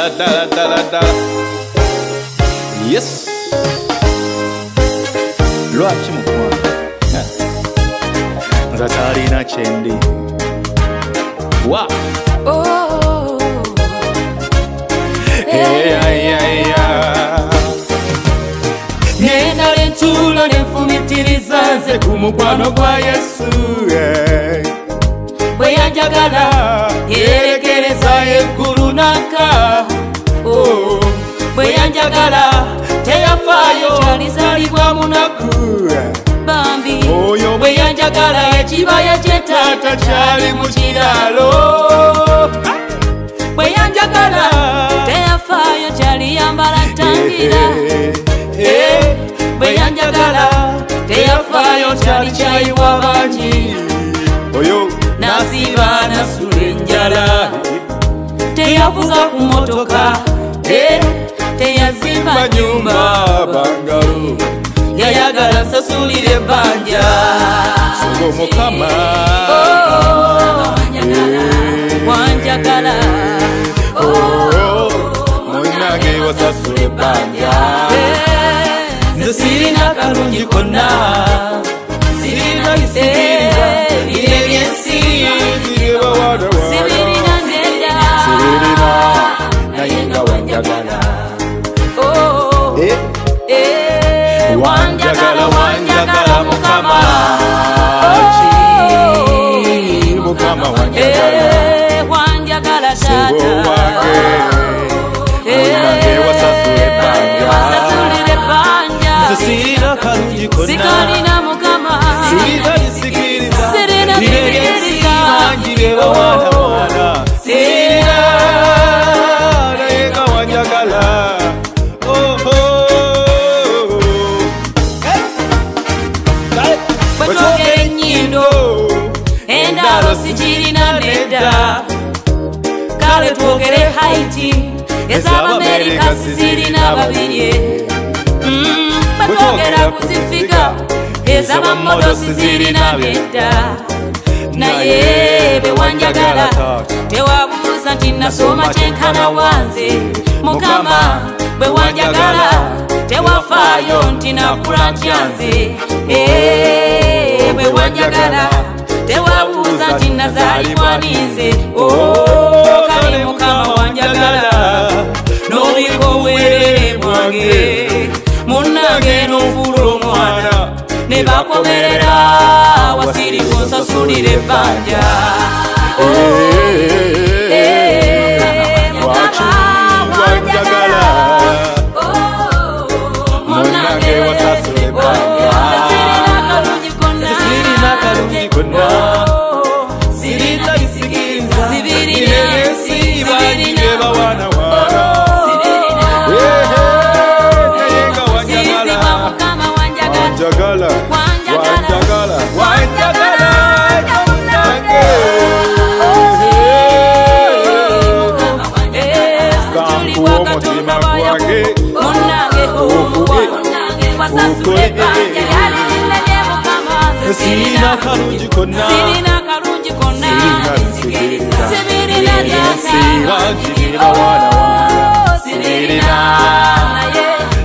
dala. Yes. Lwaki mukwano nze talina kyendi wa nenda lentulo nenfumitiriza nze ku mukwano gwa Yesu bwe yanjagala yerekereza eggulu n'aka bwe yanjagala teyafaayo kyalizalibwa munaku bambi bwe yanjagala ekibaya ky'etaata kyali mu kiraalo bwe yanjagala teyafaayo kyaliyambala tangira bwe yanjagala teyafaayo kyali kyayiwa bangi nasiba nasula enjala teyavuga ku motoka teyazimba nyumba bangalo yayagala nsasulire ebbanja Mukama wanjagala munnange wasasula ebbanja nze sirina kalungi konna sirina bisikiriza ebyensi sibirina ndenda naye nga wanjagala wanjagala wanjagala mukama Mukama wanjagala wanjagala Sebo wange munnange wasasula ebbanja wasasulire ebbanja sirina kalungi konna sikalina mukama sirina bisikiriza sirina bisikiriza ngireba wana sirina naye nga wanjagala bwetwogera ennyindo endalo sikirina nedda kale twogere haiti ez'abamerika sizirina babirye bwetwogera kuzifiga ez'abamodo sizirina nedda naye bewanjagala tewabuuza nti nasoma kyenkana wanze mukama bwewanjagala tewafaayo nti nakula ntyanze bwewanjagala tewabuuza nti nazaalibwa ninze kale mukama wanjagala n'obika obwerere bwange munnange n'ofuula omwana ne bakomerera wasiriku nsasulire ebbanja wanjagala munnange wasasula ebbanja sirina kalungi konna sirina bisikiriza ebyensi bangireba wana naye nga wanjagala wanjagala munnange kankuwa omutima gwange sirina kalungi konna sirina bisikiriza ebyensi bangireba wana sirina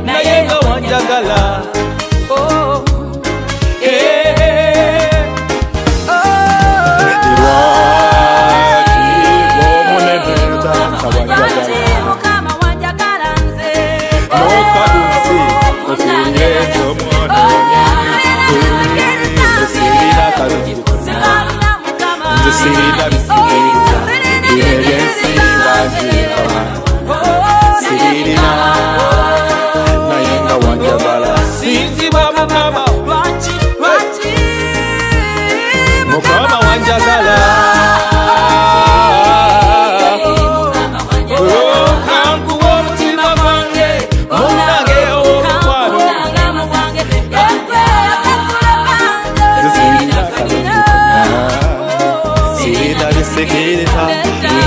naye nga wanjagala sirina bisikiriza ebyensi bangireba sirina naye nga wanjagala sinzibwa mukama mukama wanjagala kankuwa omutima gwange munnange ow'omukwano sirina bisikiriza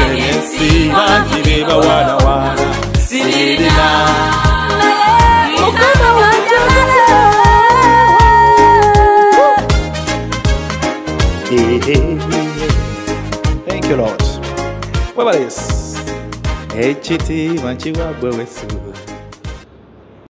ebyensi bangireba wana sirina mukama wanjagala Thank you, Lord. What about this? ekitiibwa nkiwa gwe wesu